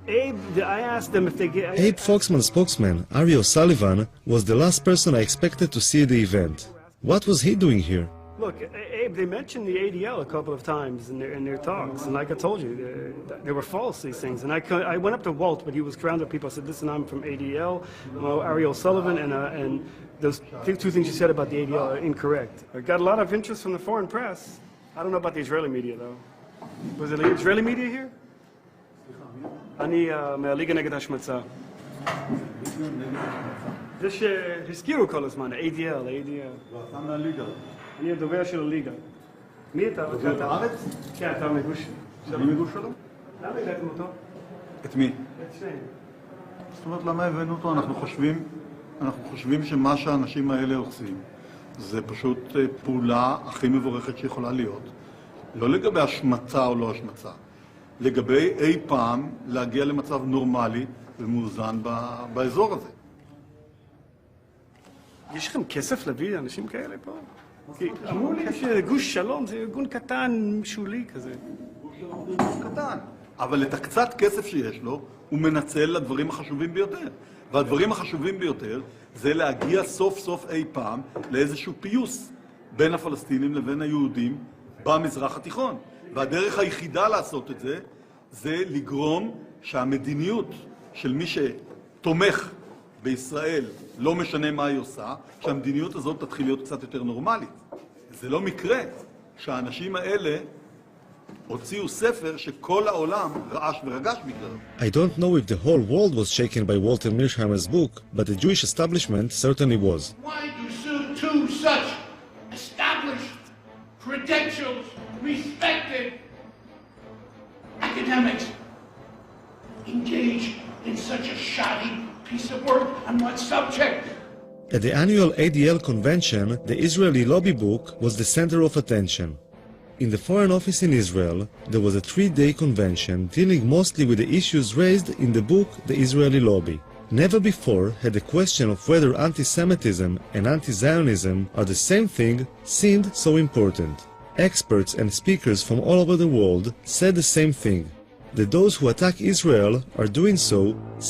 I asked them if they get... Abe Foxman's spokesman, Ari O'Sullivan, was the last person I expected to see at the event. What was he doing here? Look, Abe, they mentioned the ADL a couple of times in their talks, and like I told you, they were false, these things. And I went up to Walt, but he was surrounded with people. I said, listen, I'm from ADL, Ari O'Sullivan, and those two things you said about the ADL are incorrect. I got a lot of interest from the foreign press. I don't know about the Israeli media, though. Was it Israeli media here? אני מהליגה נגד השמצה. זה שהזכירו כל הזמן, ADL. לא, אתה מהליגה. אני הדובר של הליגה. מי אתה? דובר הארץ? כן, אתה מגוש. אני מגוש שלום? למה הבאתם אותו? את מי? את שניהם. זאת אומרת, למה הבאנו אותו? אנחנו חושבים שמה שהאנשים האלה עושים זה פשוט פעולה הכי מבורכת שיכולה להיות. לא לגבי השמצה או לא השמצה. לגבי אי פעם להגיע למצב נורמלי ומאוזן באזור הזה. יש לכם כסף להביא אנשים כאלה פה? כי אמרו לי שגוש שלום זה ארגון קטן, שולי כזה. גוש שלום זה ארגון קטן. אבל את הקצת כסף שיש לו, הוא מנצל לדברים החשובים ביותר. והדברים החשובים ביותר זה להגיע סוף סוף אי פעם לאיזשהו פיוס בין הפלסטינים לבין היהודים במזרח התיכון. והדרך היחידה לעשות את זה, זה לגרום שהמדיניות של מי שתומך בישראל, לא משנה מה היא עושה, שהמדיניות הזאת תתחיל להיות קצת יותר נורמלית. זה לא מקרה שהאנשים האלה הוציאו ספר שכל העולם רעש ורגש בגללו. I don't know if the whole world was shaken by Walter Mearsheimer's book, but the Jewish establishment certainly was. Why do two such established, credentialed, respected academics engage in such a shoddy piece of work on what subject? At the annual ADL convention, the Israeli lobby book was the center of attention. In the Foreign Office in Israel, there was a 3-day convention dealing mostly with the issues raised in the book The Israeli Lobby. Never before had the question of whether anti-Semitism and anti-Zionism are the same thing seemed so important. Experts and speakers from all over the world said the same thing, that those who attack Israel are doing so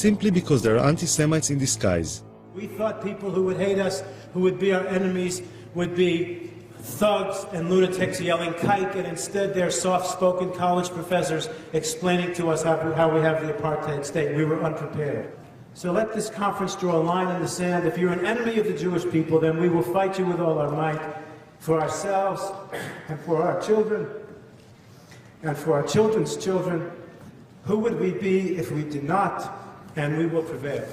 simply because they are anti-Semites in disguise. We thought people who would hate us, who would be our enemies, would be thugs and lunatics yelling kike, and instead they're soft-spoken college professors explaining to us how we have the apartheid state. We were unprepared. So let this conference draw a line in the sand. If you're an enemy of the Jewish people, then we will fight you with all our might, for ourselves and for our children and for our children's children. Who would we be if we did not? And we will prevail.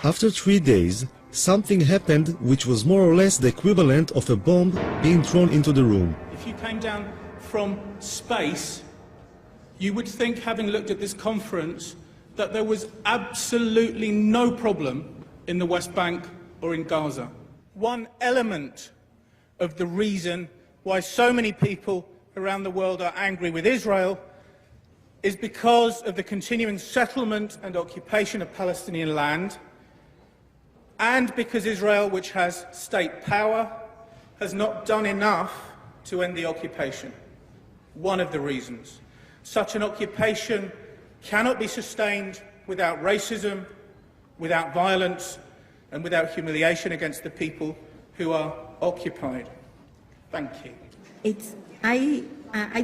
After 3 days, something happened which was more or less the equivalent of a bomb being thrown into the room. If you came down from space, you would think, having looked at this conference, that there was absolutely no problem in the West Bank or in Gaza. One element of the reason why so many people around the world are angry with Israel is because of the continuing settlement and occupation of Palestinian land, and because Israel, which has state power, has not done enough to end the occupation. One of the reasons. Such an occupation cannot be sustained without racism, without violence, and without humiliation against the people who are occupied. Thank you. I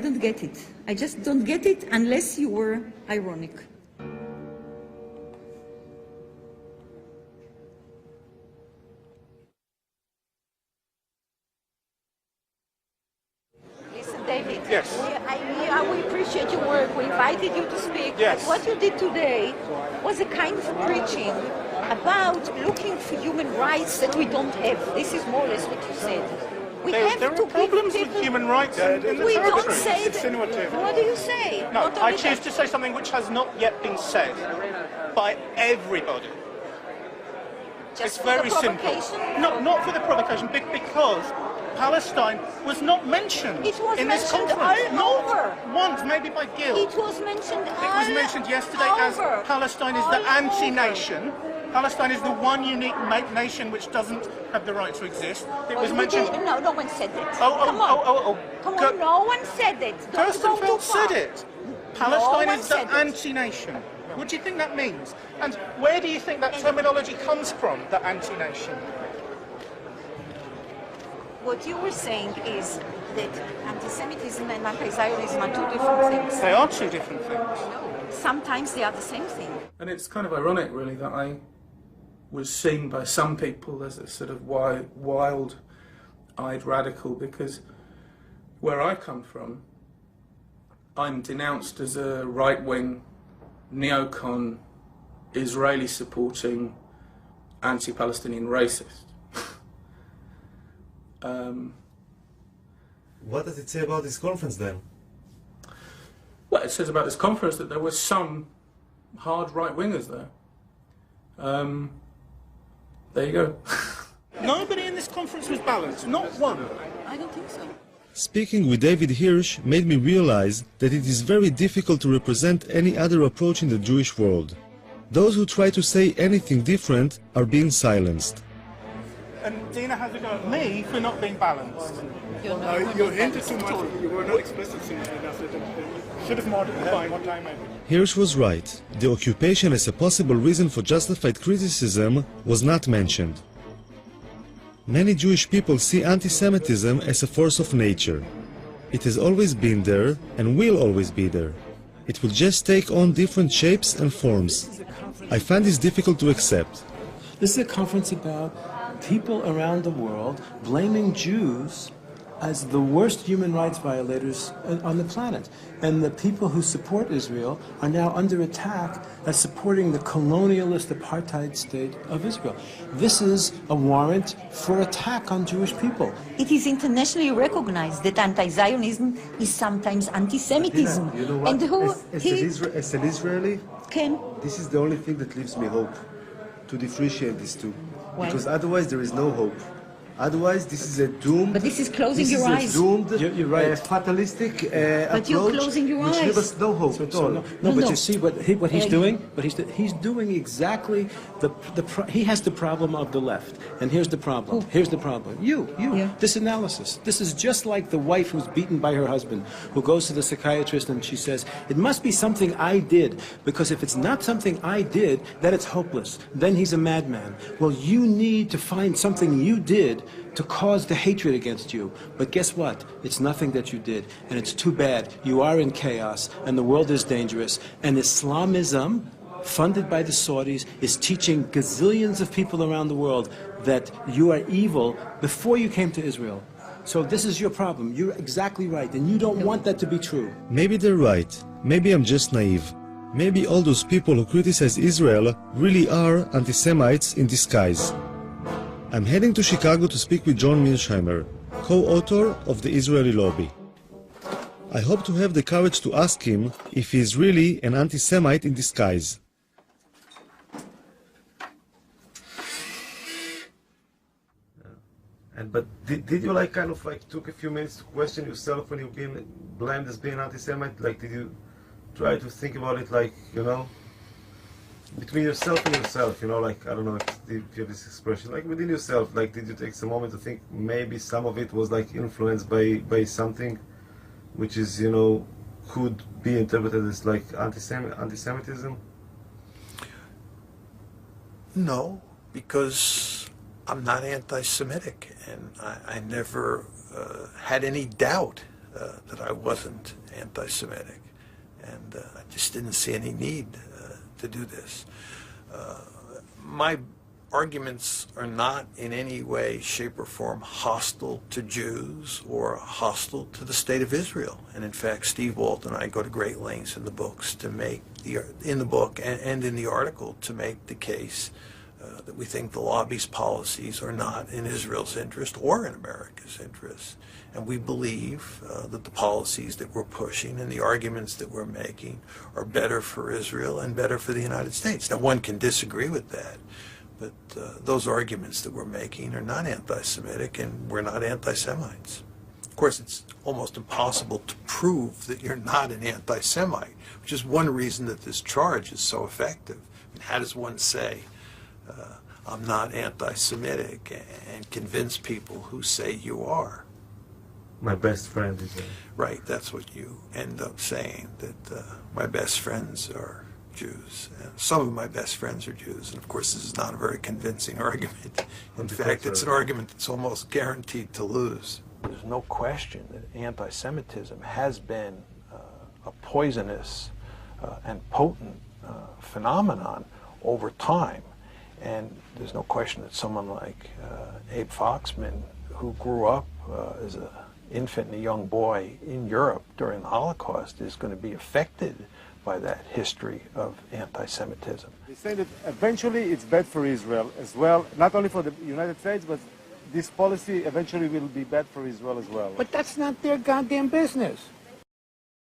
don't get it. I just don't get it unless you were ironic. David, yes. we appreciate your work. We invited you to speak. Yes. But what you did today was a kind of preaching about looking for human rights that we don't have. This is more or less what you said. There are problems with human rights in the we territory. don't say It's insinuative. What do you say? No, Not I only choose that. to say something which has not yet been said by everybody. Just It's for very the simple. provocation? Not for the provocation, because Palestine was not mentioned It was in this mentioned conference. all Not over. once, maybe by Gil. It was mentioned It was mentioned yesterday as over. Palestine is the All anti-nation, Palestine is the one unique nation which doesn't have the right to exist. It was mentioned. No, no one said that. Come on. Come on, no one said it. Don't go too Gerstenfeld far. said it. Palestine one is the said it. anti-nation. What do you think that means? And where do you think that terminology comes from, the anti-nation? What you were saying is that anti-Semitism and anti-Zionism are two different things. They are two different things. Sometimes they are the same thing. And it's kind of ironic, really, that I was seen by some people as a sort of wild-eyed radical, because where I come from, I'm denounced as a right-wing, neocon, Israeli-supporting, anti-Palestinian racist. What does it say about this conference then? Well, it says about this conference that there were some hard right-wingers there. There you go. Nobody in this conference was balanced, not one. I don't think so. Speaking with David Hirsch made me realize that it is very difficult to represent any other approach in the Jewish world. Those who try to say anything different are being silenced. And Dina has a go at me for not being balanced. You hinted too much. You were not explicit enough. Should have modified more time maybe. Hirsch was right. The occupation as a possible reason for justified criticism was not mentioned. Many Jewish people see anti-Semitism as a force of nature. It has always been there and will always be there. It will just take on different shapes and forms. I find this difficult to accept. This is a conference about people around the world blaming Jews as the worst human rights violators on the planet. And the people who support Israel are now under attack as supporting the colonialist apartheid state of Israel. This is a warrant for attack on Jewish people. It is internationally recognized that anti-Zionism is sometimes anti-Semitism. You know what? And who As an Israeli, can... this is the only thing that gives me hope, to differentiate these two. Why? Because otherwise there is no hope. Otherwise this is a doomed... But this is closing your eyes. This is a doomed, You're right. fatalistic But you're approach closing your which eyes. leaves us no hope at all. But you see what he's doing? He's doing exactly he has the problem of the left. And here's the problem. Here's the problem. You. Yeah. This analysis. This is just like the wife who's beaten by her husband, who goes to the psychiatrist and she says, it must be something I did, because if it's not something I did, then it's hopeless. Then he's a madman. Well, you need to find something you did to cause the hatred against you. But guess what? It's nothing that you did. And it's too bad. You are in chaos, and the world is dangerous. And Islamism, funded by the Saudis, is teaching gazillions of people around the world that you are evil before you came to Israel. So this is your problem. You're exactly right. And you don't want that to be true. Maybe they're right. Maybe I'm just naive. Maybe all those people who criticize Israel really are anti-Semites in disguise. I'm heading to Chicago to speak with John Mearsheimer, co-author of the Israeli Lobby. I hope to have the courage to ask him if he is really an anti-Semite in disguise. But did you took a few minutes to question yourself when you've been blamed as being anti-Semite? Did you try to think about it between yourself and yourself, I don't know if you have this expression, within yourself, did you take some moment to think maybe some of it was influenced by something which is, could be interpreted as anti-Semitism? No, because I'm not anti-Semitic, and I never had any doubt that I wasn't anti-Semitic, and I just didn't see any need to do this. My arguments are not in any way, shape, or form hostile to Jews or hostile to the state of Israel. And in fact, Steve Walt and I go to great lengths in the books to make in the book and in the article to make the case that we think the lobby's policies are not in Israel's interest or in America's interest. And we believe that the policies that we're pushing and the arguments that we're making are better for Israel and better for the United States. Now, one can disagree with that, but those arguments that we're making are not anti-Semitic, and we're not anti-Semites. Of course, it's almost impossible to prove that you're not an anti-Semite, which is one reason that this charge is so effective. I mean, how does one say I'm not anti-Semitic, and convince people who say you are. My best friend is Right, that's what you end up saying, that my best friends are Jews. And some of my best friends are Jews, and of course this is not a very convincing argument. In fact, it's an argument that's almost guaranteed to lose. There's no question that anti-Semitism has been a poisonous and potent phenomenon over time. And there's no question that someone like Abe Foxman, who grew up as an infant and a young boy in Europe during the Holocaust, is going to be affected by that history of anti-Semitism. They say that eventually it's bad for Israel as well, not only for the United States, but this policy eventually will be bad for Israel as well. But that's not their goddamn business.